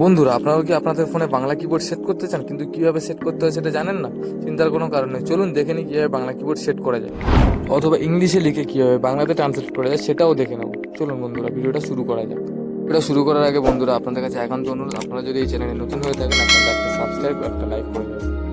বন্ধুরা, আপনারাও কি আপনাদের ফোনে বাংলা কিবোর্ড সেট করতে চান কিন্তু কীভাবে সেট করতে হয় সেটা জানেন না? চিন্তার কোনো কারণ নেই, চলুন দেখে নিই কীভাবে বাংলা কিবোর্ড সেট করা যায়, অথবা ইংলিশে লিখে কীভাবে বাংলাতে ট্রান্সলেট করা যায় সেটাও দেখে নেব। চলুন বন্ধুরা, ভিডিওটা শুরু করা যাক। ভিডিওটা শুরু করার আগে বন্ধুরা, আপনাদের কাছে একান্ত অনুরোধ, আপনারা যদি এই চ্যানেলে নতুন হয়ে থাকেন আপনারা একটা সাবস্ক্রাইব একটা লাইক করে দেবেন।